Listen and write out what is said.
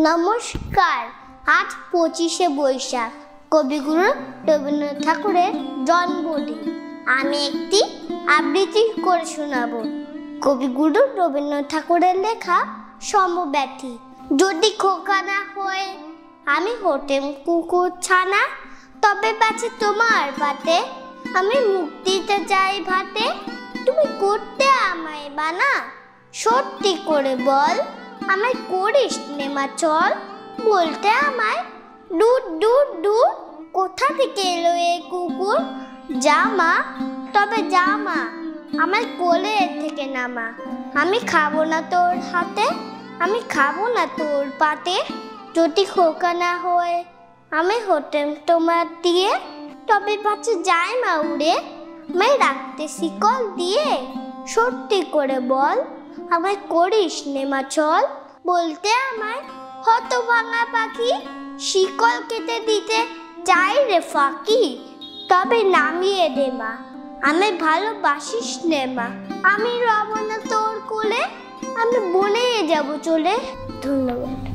নমস্কার। আজ 25শে বৈশাখ, কবিগুরু রবীন্দ্রনাথ ঠাকুরের জন্মদিন। আমি একটি আবৃত্তি করে শোনাবো কবিগুরু রবীন্দ্রনাথ ঠাকুরের লেখা সমব্যথী। যদি খোকা না হয় আমি হতেম কুকুর ছানা, তবে বাঁচে তোমার পাতে আমি মুক্তিতে চাই ভাতে। তুমি করতে আমায় বানা, সত্যি করে বল আমায় করিস নেমা চল। বলতে আমায় দূর দূর দূর, কোথা থেকে এলো এ কুকুর। জামা তবে জামা আমার কোলে থেকে নামা। আমি খাবো না তোর হাতে, আমি খাবো না তোর পাতে। যদি খোকা না হয় আমি হতেম তোমার দিয়ে, তবে বাচ্চা যায় মা উড়ে আমায় রাখতে শিকল দিয়ে। সত্যি করে বল আমায় করিস নেমা চল। বলতে আমায় হতভাঙা পাখি, শিকল কেটে দিতে চাই রে ফাঁকি। তবে নামিয়ে দে মা আমি ভালোবাসিস নে মা। আমি রব না তোর কোলে, আমি বনে যাব চলে। ধন্যবাদ।